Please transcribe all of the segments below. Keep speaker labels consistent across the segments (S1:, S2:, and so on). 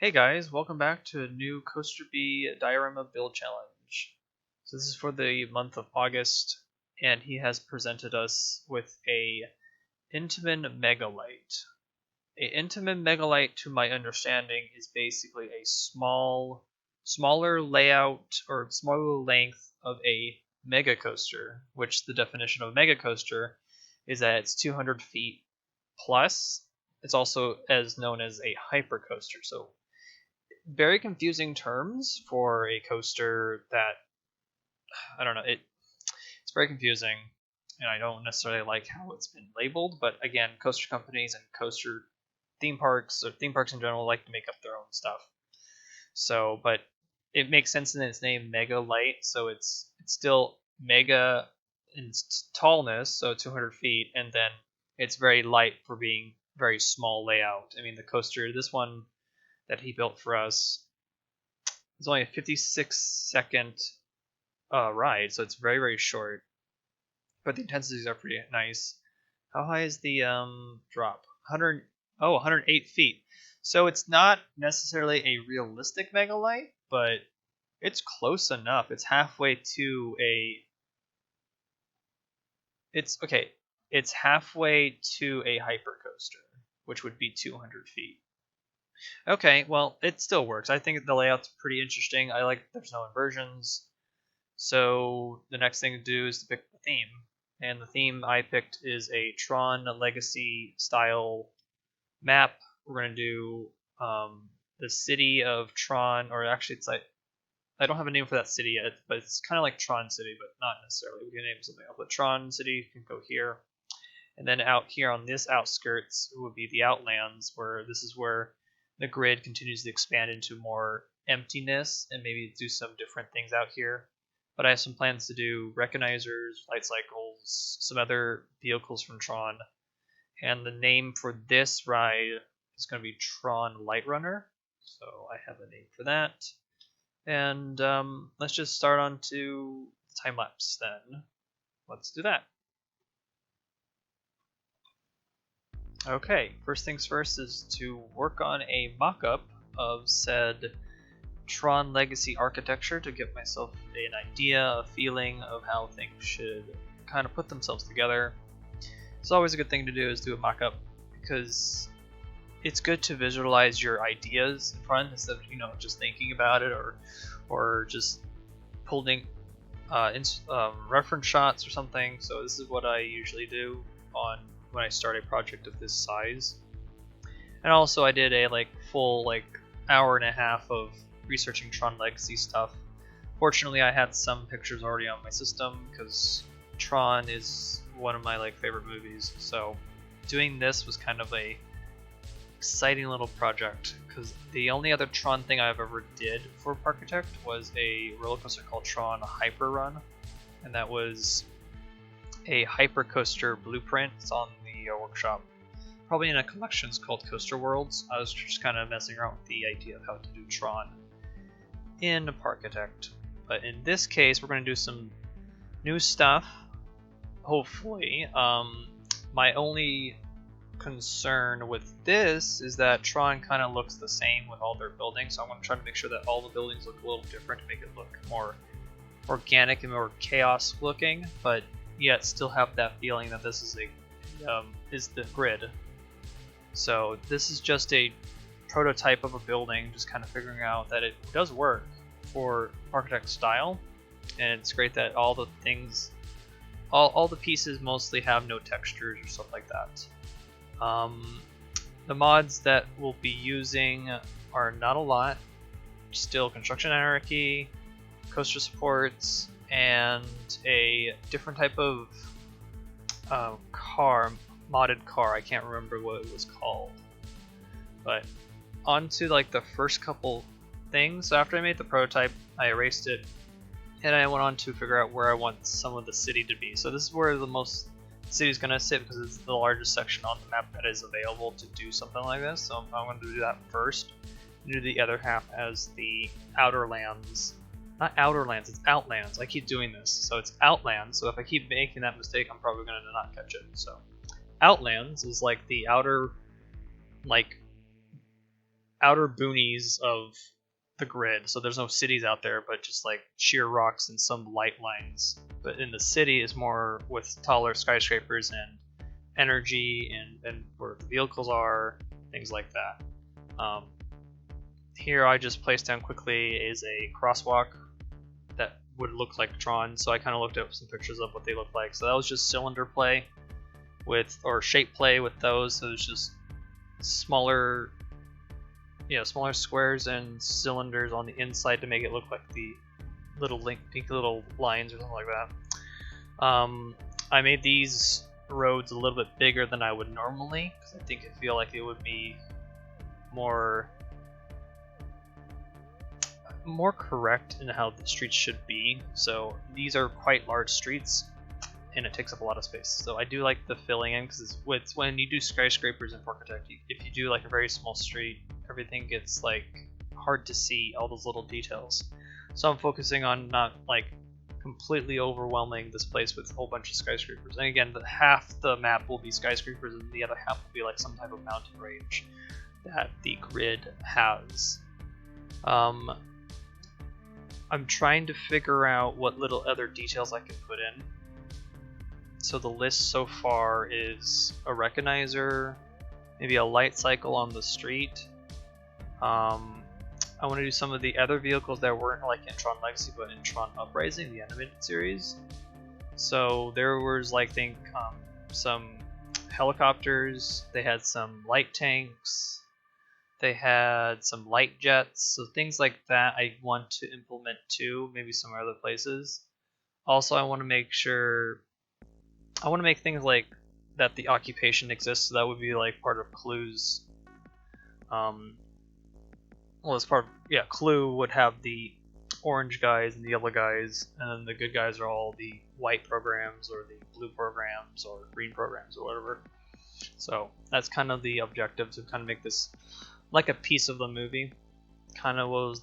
S1: Hey guys, welcome back to a new CoasterB Diorama build challenge. So this is for the month of August, and he has presented us with a Intamin Megalite. A Intamin Megalite, to my understanding, is basically a smaller layout or smaller length of a mega coaster, which the definition of a mega coaster is that it's 200 feet plus. It's also as known as a hypercoaster. So very confusing terms for a coaster that I don't know. It's very confusing, and I don't necessarily like how it's been labeled. But again, coaster companies and coaster theme parks or theme parks in general like to make up their own stuff. So, but it makes sense in its name, Mega Light. So it's still mega in tallness, so 200 feet, and then it's very light for being very small layout. I mean, the coaster, this one that he built for us, it's only a 56-second ride, so it's very, very short. But the intensities are pretty nice. How high is the drop? 108 feet. So it's not necessarily a realistic megalite, but it's close enough. It's halfway to a. It's halfway to a hypercoaster, which would be 200 feet. Okay, well, it still works. I think the layout's pretty interesting. I like that there's no inversions. So the next thing to do is to pick the theme. And the theme I picked is a Tron Legacy style map. We're going to do the city of Tron, or actually it's like, I don't have a name for that city yet, but it's kind of like Tron City, but not necessarily. We can name something else. But Tron City can go here. And then out here on this outskirts would be the Outlands, where this is where the grid continues to expand into more emptiness and maybe do some different things out here. But I have some plans to do recognizers, light cycles, some other vehicles from Tron. And the name for this ride is going to be Tron Light Runner. So I have a name for that. And let's just start on to the time lapse then. Let's do that. Okay, first things first is to work on a mock-up of said Tron Legacy architecture to give myself an idea, a feeling of how things should kind of put themselves together. It's always a good thing to do is do a mock-up because it's good to visualize your ideas in front instead of just thinking about it or just pulling reference shots or something. So this is what I usually do when I start a project of this size. And also I did a full hour and a half of researching Tron Legacy stuff. Fortunately, I had some pictures already on my system because Tron is one of my favorite movies. So doing this was kind of a exciting little project because the only other Tron thing I've ever did for Parkitect was a roller coaster called Tron Hyper Run, and that was a hypercoaster blueprint. It's on the workshop, probably in a collection called Coaster Worlds. I was just kind of messing around with the idea of how to do Tron in Parkitect. But in this case, we're going to do some new stuff, hopefully. My only concern with this is that Tron kind of looks the same with all their buildings, so I'm going to try to make sure that all the buildings look a little different to make it look more organic and more chaos looking, but yet still have that feeling that this is the grid. So this is just a prototype of a building, just kind of figuring out that it does work for Parkitect style, and it's great that all the things, all the pieces mostly have no textures or stuff like that. The mods that we'll be using are not a lot. Still construction anarchy, coaster supports, and a different type of modded car. I can't remember what it was called. But on to the first couple things. So after I made the prototype, I erased it, and I went on to figure out where I want some of the city to be. So this is where the most city is going to sit because it's the largest section on the map that is available to do something like this. So I'm going to do that first. Do the other half as the outer lands. Not outer lands, it's outlands. I keep doing this. So it's outlands. So if I keep making that mistake, I'm probably going to not catch it. So outlands is the outer outer boonies of the grid. So there's no cities out there, but just like sheer rocks and some light lines. But in the city is more with taller skyscrapers and energy and where the vehicles are, things like that. Here I just placed down quickly is a crosswalk that would look like Tron, so I kind of looked up some pictures of what they look like. So that was just cylinder play with, or shape play with those. So it's just smaller, smaller squares and cylinders on the inside to make it look like the little pink little lines or something like that. I made these roads a little bit bigger than I would normally because I feel like it would be more correct in how the streets should be. So these are quite large streets and it takes up a lot of space. So I do like the filling in because it's when you do skyscrapers in Parkitect, if you do like a very small street, everything gets like hard to see all those little details. So I'm focusing on not like completely overwhelming this place with a whole bunch of skyscrapers. And again, half the map will be skyscrapers and the other half will be like some type of mountain range that the grid has. I'm trying to figure out what little other details I can put in. So the list so far is a recognizer, maybe a light cycle on the street. I want to do some of the other vehicles that weren't like in Tron Legacy but in Tron Uprising, the animated series. So there was like some helicopters, they had some light tanks, they had some light jets, so things like that I want to implement too, maybe some other places. Also, I want to make things like that the occupation exists, so that would be like part of Clue's. Clue would have the orange guys and the yellow guys, and then the good guys are all the white programs or the blue programs or green programs or whatever. So that's kind of the objective, to kind of make this like a piece of the movie. Kind of was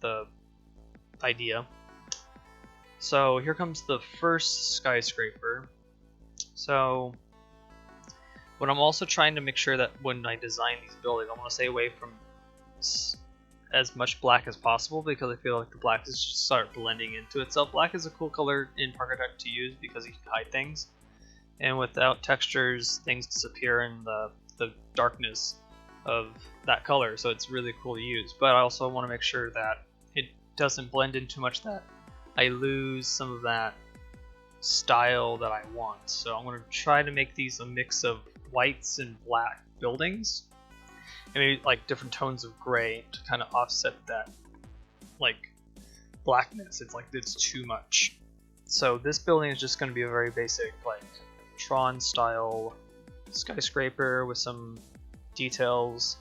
S1: the idea. So here comes the first skyscraper. So what I'm also trying to make sure that when I design these buildings, I want to stay away from as much black as possible because I feel like the black is just start blending into itself. Black is a cool color in Parkitect to use because you can hide things, and without textures, things disappear in the darkness of that color, so it's really cool to use. But I also want to make sure that it doesn't blend in too much that I lose some of that style that I want. So I'm going to try to make these a mix of whites and black buildings, and maybe like different tones of gray to kind of offset that like blackness. It's like it's too much. So this building is just going to be a very basic like Tron style skyscraper with some details.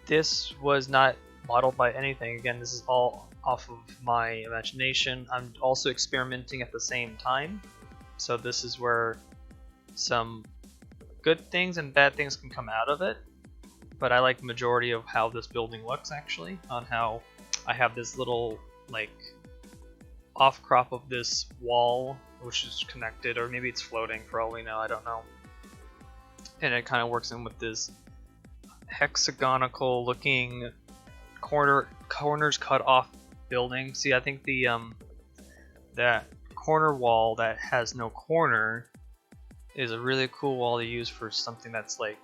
S1: This was not modeled by anything. Again, this is all off of my imagination. I'm also experimenting at the same time, so this is where some good things and bad things can come out of it. But I like the majority of how this building looks, actually, on how I have this little like off crop of this wall which is connected, or maybe it's floating for all we know, I don't know. And it kind of works in with this hexagonal looking corners cut off building. See, I think the that corner wall that has no corner is a really cool wall to use for something that's like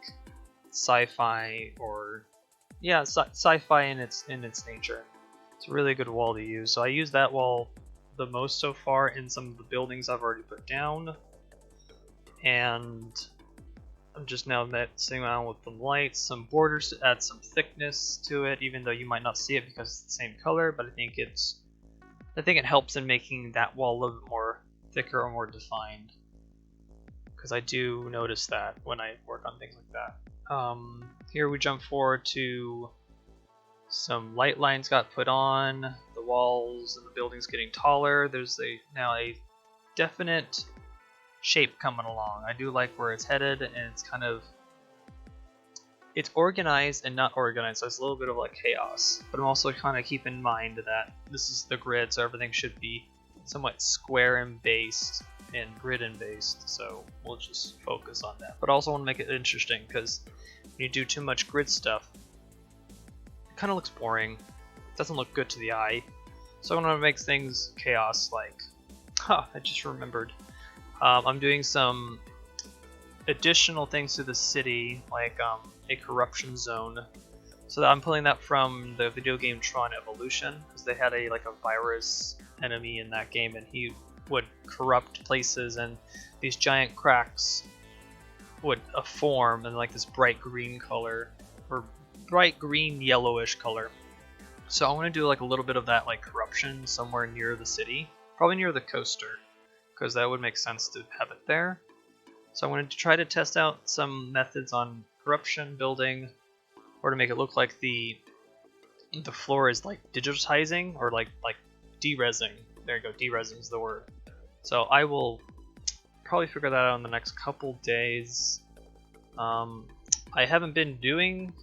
S1: sci-fi, or sci-fi in its nature. It's a really good wall to use. So I use that wall the most so far in some of the buildings I've already put down, and I'm just now messing around with some lights, some borders to add some thickness to it, even though you might not see it because it's the same color. But I think it helps in making that wall a little bit more thicker or more defined, because I do notice that when I work on things like that. Here we jump forward to some light lines got put on, the walls and the buildings getting taller. There's now a definite shape coming along. I do like where it's headed, and it's organized and not organized, so it's a little bit of like chaos. But I'm also kind of keep in mind that this is the grid, so everything should be somewhat square and based and grid and based, so we'll just focus on that. But I also want to make it interesting, because when you do too much grid stuff, kind of looks boring. Doesn't look good to the eye. So I want to make things chaos-like. I just remembered. I'm doing some additional things to the city, like a corruption zone. So I'm pulling that from the video game Tron Evolution, because they had a virus enemy in that game, and he would corrupt places, and these giant cracks would form in like this bright green color, or bright green yellowish color. So I want to do like a little bit of that like corruption somewhere near the city, probably near the coaster, because that would make sense to have it there. So I wanted to try to test out some methods on corruption building, or to make it look like the floor is like digitizing, or like derezzing. There you go, derezzing is the word. So I will probably figure that out in the next couple days. I haven't been doing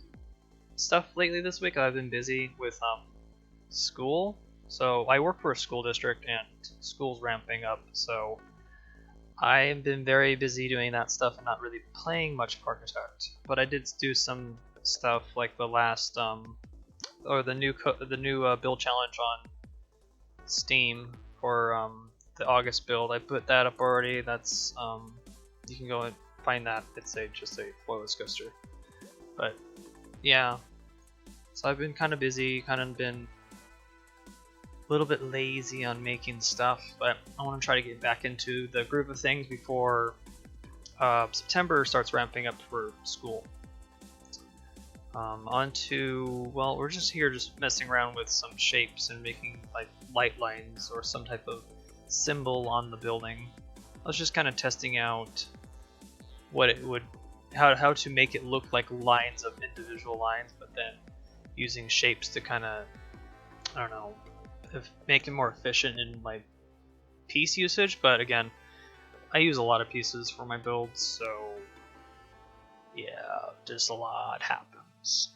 S1: stuff lately this week. I've been busy with school. So I work for a school district, and school's ramping up. So I've been very busy doing that stuff and not really playing much Parkitect. But I did do some stuff like the last or the new build challenge on Steam for the August build. I put that up already. That's you can go and find that. It's just a flowless coaster. But yeah, so I've been kind of busy, kind of been a little bit lazy on making stuff, but I want to try to get back into the groove of things before September starts ramping up for school. Well, we're just here just messing around with some shapes and making like light lines or some type of symbol on the building. I was just kind of testing out what it would, how to make it look like lines of individual lines, but then using shapes to kind of, I don't know, make it more efficient in my piece usage. But again, I use a lot of pieces for my builds, so yeah, just a lot happens.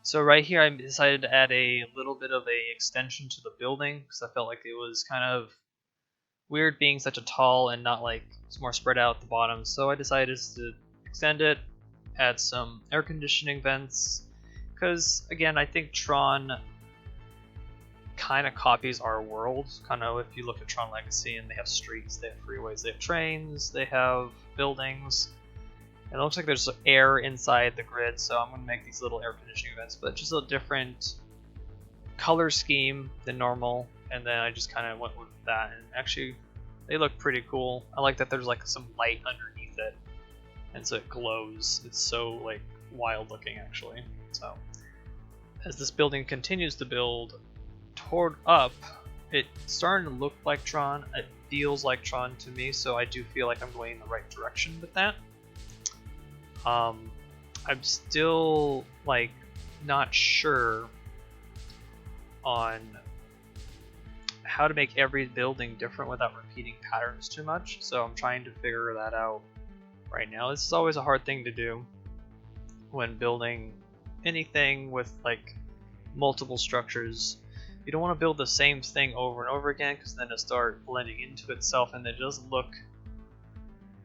S1: So right here I decided to add a little bit of a extension to the building, because I felt like it was kind of weird being such a tall and not like it's more spread out at the bottom. So I decided to extend it, add some air conditioning vents, because again, I think Tron kind of copies our world. Kind of, if you look at Tron Legacy, and they have streets, they have freeways, they have trains, they have buildings, and it looks like there's air inside the grid. So I'm going to make these little air conditioning vents, but just a different color scheme than normal. And then I just kind of went with that, and actually they look pretty cool. I like that there's like some light underneath it, and so it glows. It's so like wild looking actually. So as this building continues to build toward up, it's starting to look like Tron. It feels like Tron to me, so I do feel like I'm going in the right direction with that. I'm still like not sure on how to make every building different without repeating patterns too much, so I'm trying to figure that out right now. This is always a hard thing to do when building anything with like multiple structures. You don't want to build the same thing over and over again, because then it starts blending into itself and it doesn't look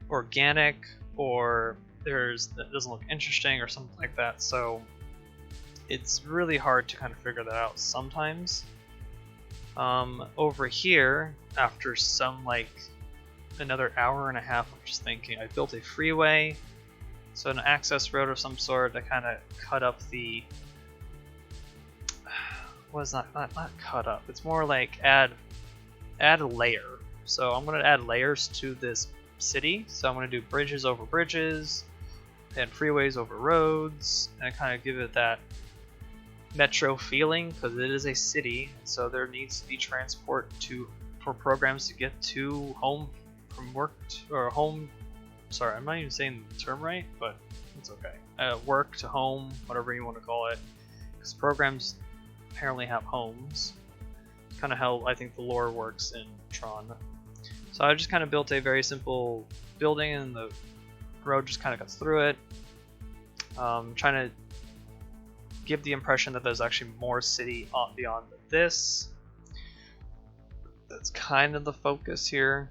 S1: organic, or it doesn't look interesting or something like that. So it's really hard to kind of figure that out sometimes. Over here, after some like another hour and a half of just thinking, I built a freeway, so an access road of some sort to kind of cut up the, not cut up, it's more like add a layer. So I'm going to add layers to this city. So I'm going to do bridges over bridges and freeways over roads, and kind of give it that metro feeling, because it is a city, so there needs to be transport for programs to get to home from work or home. Sorry, I'm not even saying the term right, but it's okay. Work to home, whatever you want to call it, because programs apparently have homes. Kind of how I think the lore works in Tron. So I just kind of built a very simple building, and the road just kind of cuts through it. Trying to give the impression that there's actually more city beyond this. That's kind of the focus here.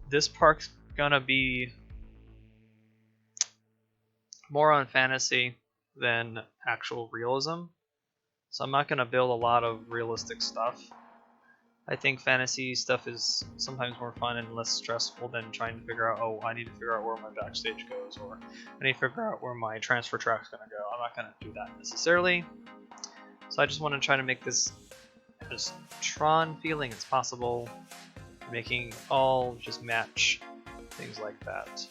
S1: This park's gonna be more on fantasy than actual realism. So I'm not going to build a lot of realistic stuff. I think fantasy stuff is sometimes more fun and less stressful than trying to figure out, oh, I need to figure out where my backstage goes, or I need to figure out where my transfer track's going to go. I'm not going to do that necessarily. So I just want to try to make this as Tron feeling as possible, making all just match, things like that.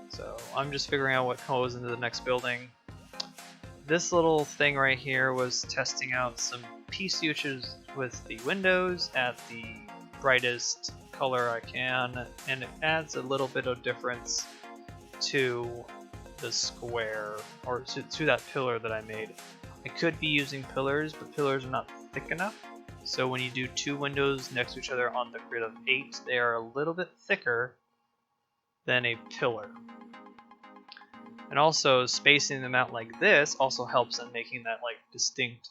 S1: So I'm just figuring out what goes into the next building. This little thing right here was testing out some piece usage with the windows at the brightest color I can, and it adds a little bit of difference to the square, or to that pillar that I made. I could be using pillars, but pillars are not thick enough. So when you do two windows next to each other on the grid of 8, they are a little bit thicker than a pillar. And also spacing them out like this also helps in making that like distinct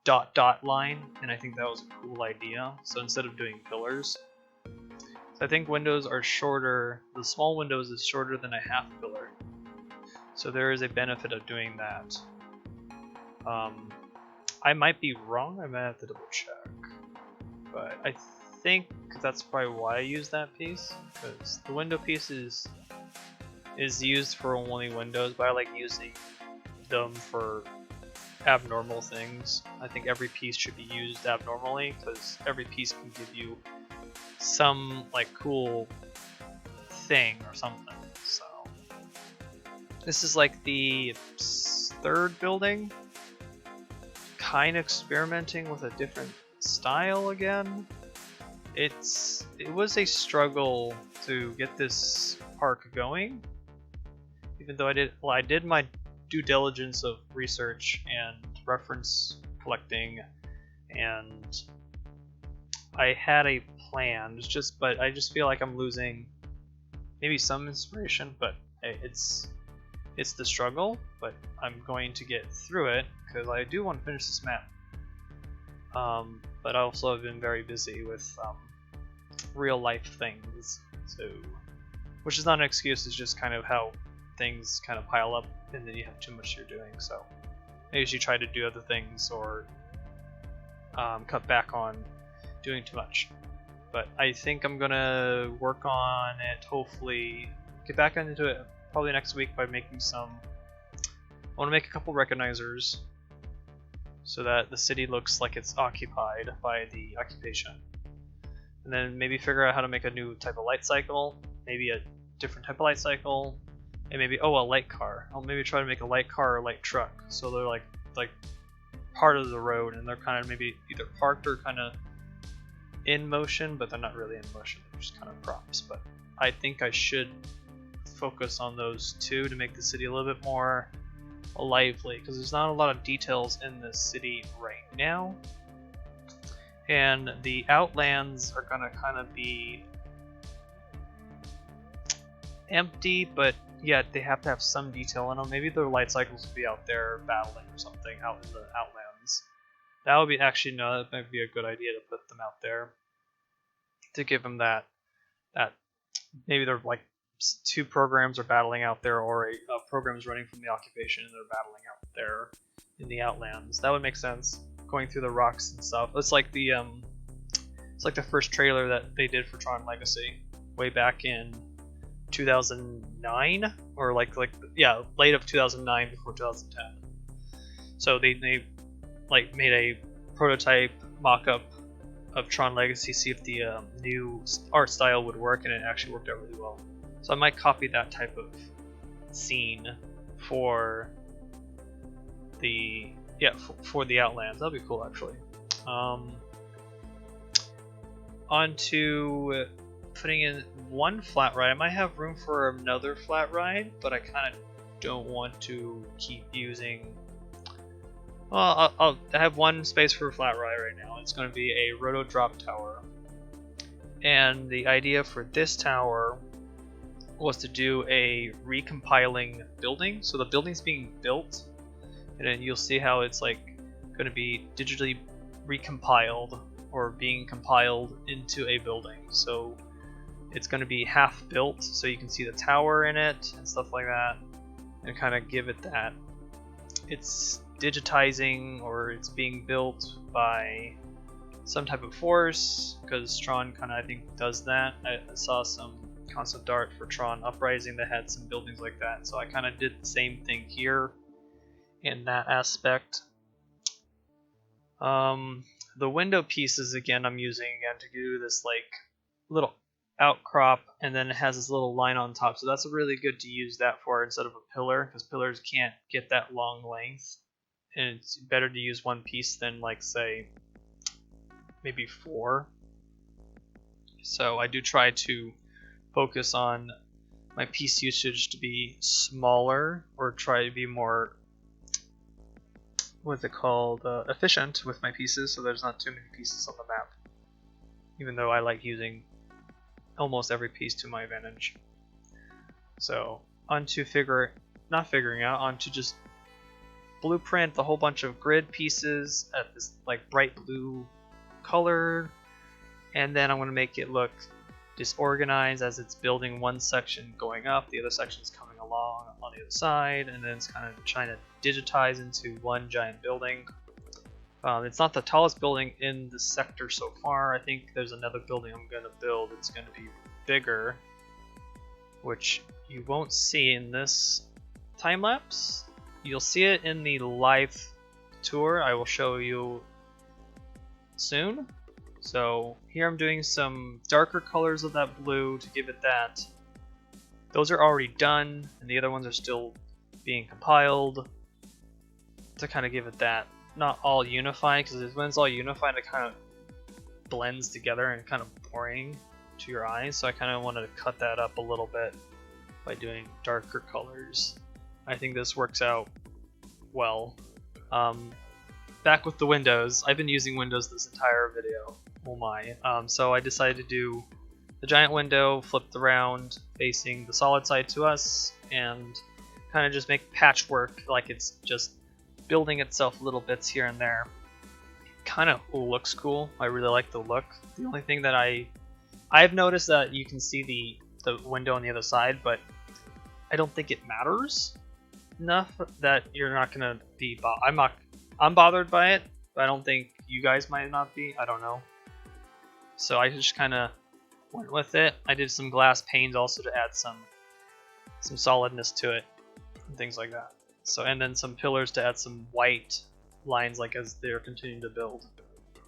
S1: dot dot line, and I think that was a cool idea. So instead of doing pillars, so I think windows are shorter, the small windows is shorter than a half pillar. So there is a benefit of doing that. I might be wrong, I might have to double check, but I think that's probably why I use that piece, because the window piece is used for only windows, but I like using them for abnormal things. I think every piece should be used abnormally, because every piece can give you some like cool thing or something. So this is like the third building, kind of experimenting with a different style again. It was a struggle to get this park going, even though I did my due diligence of research and reference collecting, and I had a plan. But I just feel like I'm losing maybe some inspiration. But hey, it's the struggle. But I'm going to get through it because I do want to finish this map. But I also have been very busy with real life things, so which is not an excuse. It's just kind of how things kind of pile up, and then you have too much you're doing. So maybe you should try to do other things, or cut back on doing too much. But I think I'm gonna work on it, hopefully get back into it probably next week by making some, I want to make a couple recognizers so that the city looks like it's occupied by the occupation, and then maybe figure out how to make a new type of light cycle, maybe a different type of light cycle, and maybe a light car. I'll maybe try to make a light car or light truck, so they're like part of the road, and they're kind of maybe either parked or kind of in motion, but they're not really in motion, they're just kind of props. But I think I should focus on those two to make the city a little bit more lively, because there's not a lot of details in the city right now, and the outlands are gonna kind of be empty, but yet they have to have some detail in them. Maybe their light cycles will be out there battling or something out in the outlands. That would be actually, no, that might be a good idea to put them out there to give them that maybe they're like two programs are battling out there, or a program is running from the occupation and they're battling out there in the outlands. That would make sense, going through the rocks and stuff. It's like the first trailer that they did for Tron Legacy way back in 2009, or late of 2009 before 2010. So they like made a prototype mock-up of Tron Legacy, see if the new art style would work, and it actually worked out really well. So I might copy that type of scene for the Outlands. That'll be cool, actually. On to putting in one flat ride. I might have room for another flat ride, but I kind of don't want to keep using. Well, I have one space for a flat ride right now. It's going to be a Roto drop tower, and the idea for this tower was to do a recompiling building. So the building's being built, and then you'll see how it's like going to be digitally recompiled or being compiled into a building. So it's going to be half built, so you can see the tower in it and stuff like that, and kind of give it that. digitizing or it's being built by some type of force, because Tron kind of, I think, does that. I saw some concept art for Tron Uprising that had some buildings like that, so I kind of did the same thing here in that aspect. The window pieces, again, I'm using again to do this like little outcrop, and then it has this little line on top, so that's really good to use that for instead of a pillar, because pillars can't get that long length, and it's better to use one piece than, like, say maybe 4. So I do try to focus on my piece usage to be smaller, or try to be more, what's it called, efficient with my pieces, so there's not too many pieces on the map, even though I like using almost every piece to my advantage. So onto onto just blueprint a whole bunch of grid pieces at this like bright blue color, and then I'm going to make it look disorganized as it's building one section going up, the other section's coming along on the other side, and then it's kind of trying to digitize into one giant building. It's not the tallest building in the sector so far. I think there's another building I'm going to build. It's going to be bigger, which you won't see in this time lapse. You'll see it in the live tour I will show you soon. So here I'm doing some darker colors of that blue to give it that. Those are already done, and the other ones are still being compiled to kind of give it that. Not all unified, because when it's all unified it kind of blends together and kind of boring to your eyes, so I kind of wanted to cut that up a little bit by doing darker colors. I think this works out well. Back with the windows, I've been using windows this entire video, oh my. So I decided to do the giant window flipped around facing the solid side to us, and kind of just make patchwork, like it's just building itself little bits here and there. Kind of looks cool. I really like the look. The only thing that I've noticed that you can see the window on the other side, but I don't think it matters enough that you're not gonna be. I'm bothered by it, but I don't think you guys might not be. I don't know. So I just kind of went with it. I did some glass panes also to add some solidness to it and things like that. So, and then some pillars to add some white lines, like as they're continuing to build.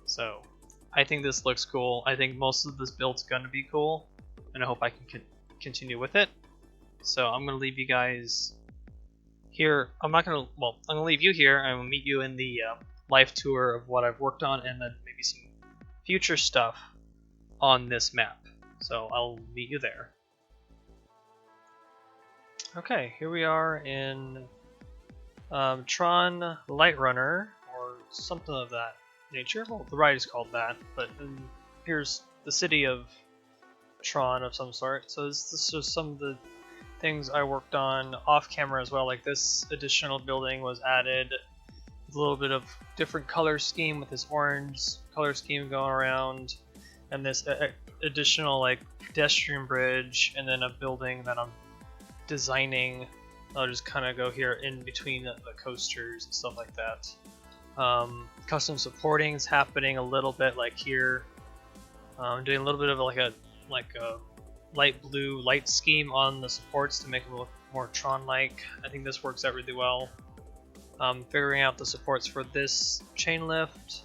S1: So I think this looks cool. I think most of this build's gonna be cool, and I hope I can continue with it. So I'm gonna leave you guys here. I'm gonna leave you here. I will meet you in the live tour of what I've worked on, and then maybe some future stuff on this map. So I'll meet you there. Okay, here we are in Tron Light Runner, or something of that nature. Well, the ride is called that, but here's the city of Tron of some sort. So this is just some of the things I worked on off camera as well. Like this additional building was added with a little bit of different color scheme, with this orange color scheme going around, and this additional like pedestrian bridge, and then a building that I'm designing. I'll just kind of go here in between the coasters and stuff like that. Custom supporting is happening a little bit, like here. I'm doing a little bit of like a light blue light scheme on the supports to make it look more Tron-like. I think this works out really well. Figuring out the supports for this chain lift,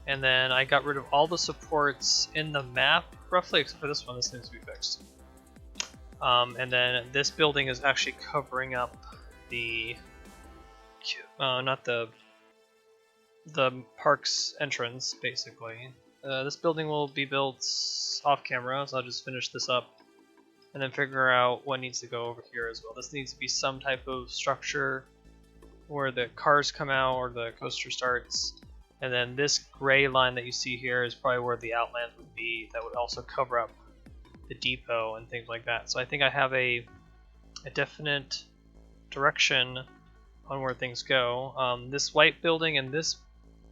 S1: and then I got rid of all the supports in the map, roughly, except for this one. This needs to be fixed. And then this building is actually covering up the not the park's entrance, basically. This building will be built off camera, so I'll just finish this up and then figure out what needs to go over here as well. This needs to be some type of structure where the cars come out or the coaster starts, and then this gray line that you see here is probably where the outland would be. That would also cover up the depot and things like that. So I think I have a definite direction on where things go. This white building and this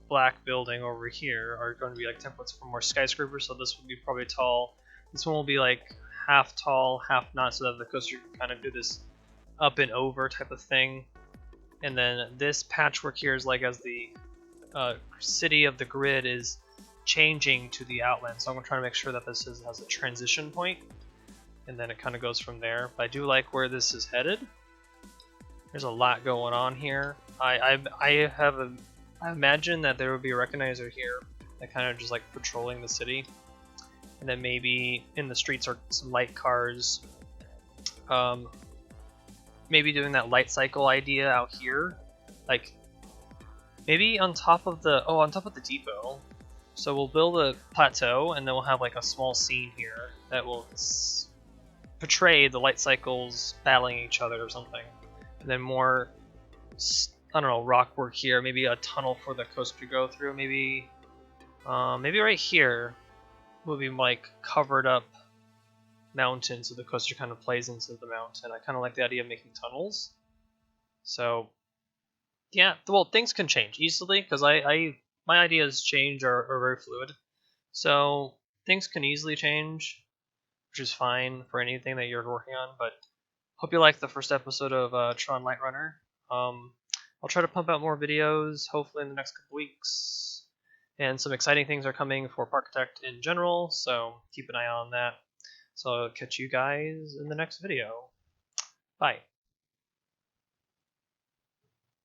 S1: black building over here are going to be like templates for more skyscrapers, so this will be probably tall. This one will be like half tall, half not, so that the coaster can kind of do this up and over type of thing. and then this patchwork here is like as the city of the grid is changing to the outline. So I'm trying to make sure that this has a transition point, and then it kind of goes from there. But I do like where this is headed. There's a lot going on here. I imagine that there would be a recognizer here that kind of just like patrolling the city, and then maybe in the streets are some light cars. Maybe doing that light cycle idea out here, like maybe on top of the depot. So we'll build a plateau, and then we'll have like a small scene here that will portray the light cycles battling each other or something. And then more, I don't know, rock work here. Maybe a tunnel for the coaster to go through. Maybe right here will be like covered up mountain, so the coaster kind of plays into the mountain. I kind of like the idea of making tunnels. So yeah, well, things can change easily because my ideas change are very fluid. So things can easily change, which is fine for anything that you're working on. But hope you liked the first episode of Tron Light Runner. I'll try to pump out more videos, hopefully in the next couple weeks. And some exciting things are coming for Parkitect in general, so keep an eye on that. So I'll catch you guys in the next video. Bye.